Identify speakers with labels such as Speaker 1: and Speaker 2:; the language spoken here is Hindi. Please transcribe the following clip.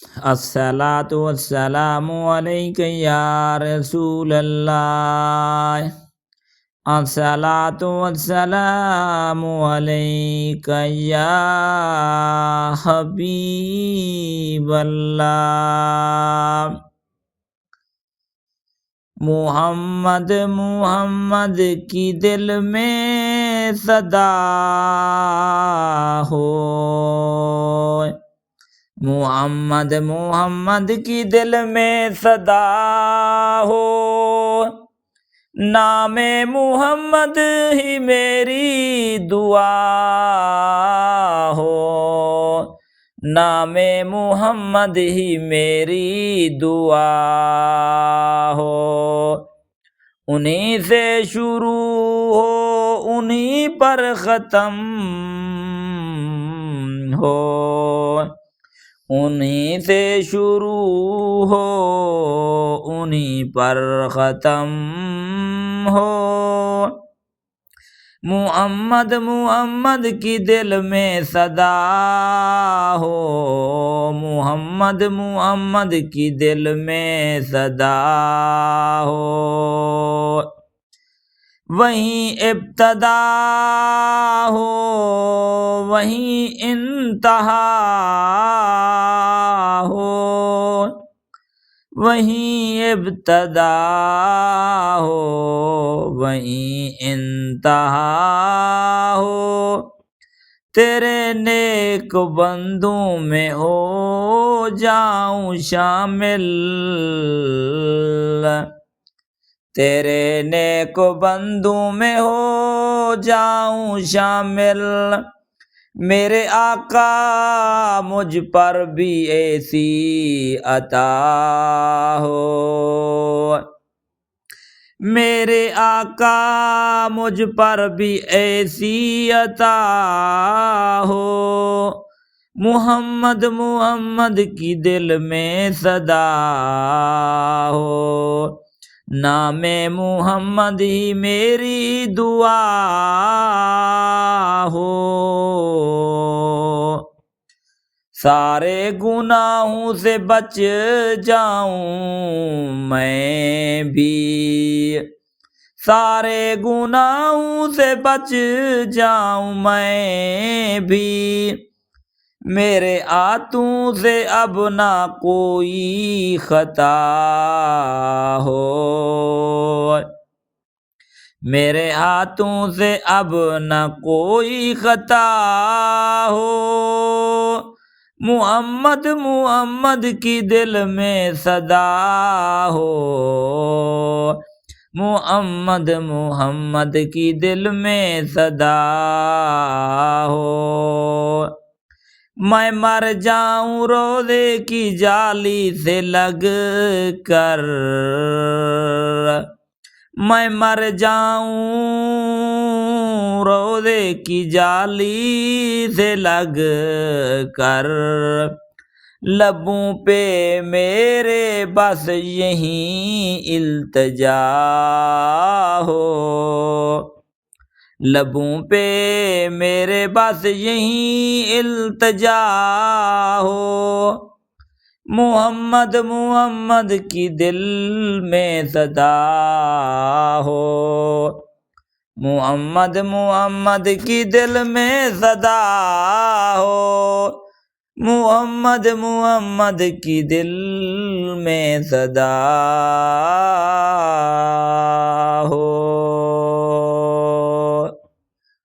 Speaker 1: अस्सलातु वस्सलामु अलैका या रसूल अल्लाह। अस्सलातु वस्सलामु अलैका या हबीब अल्लाह। मुहम्मद मुहम्मद की दिल में सदा हो। मुहम्मद मुहम्मद की दिल में सदा हो। नामे मुहम्मद ही मेरी दुआ हो। नामे मुहम्मद ही मेरी दुआ हो। उन्हीं से शुरू हो उन्हीं पर ख़त्म हो। उन्हीं से शुरू हो उन्हीं पर ख़त्म हो। मुहम्मद मुहम्मद की दिल में सदा हो। मुहम्मद मुहम्मद की दिल में सदा हो। वहीं इब्तदा हो वहीं इंतहा हो। वहीं इब्तदा हो वहीं इंतहा हो। तेरे नेक बंदू में हो जाऊं शामिल। तेरे नेक बंदू में हो जाऊं शामिल। मेरे आका मुझ पर भी ऐसी अता हो। मेरे आका मुझ पर भी ऐसी अता हो। मुहम्मद मुहम्मद की दिल में सदा हो। नामे मुहम्मद ही मेरी दुआ हो। सारे गुनाहों से बच जाऊं मैं भी। सारे गुनाहों से बच जाऊं मैं भी। मेरे हाथों से अब ना कोई खता हो। मेरे हाथों से अब न कोई खता हो। मुहम्मद मुहम्मद की दिल में सदा हो। मुहम्मद मुहम्मद की दिल में सदा हो। मैं मर जाऊं रोज़े की जाली से लग कर। मैं मर जाऊं रोज़े की जाली से लग कर। लबों पे मेरे बस यही इल्तिजा हो। लबों पे मेरे बस यही इल्तिजा हो। मुहम्मद मुहम्मद की दिल में सदा हो। मुहम्मद मुहम्मद की दिल में सदा हो। मुहम्मद मुहम्मद की दिल में सदा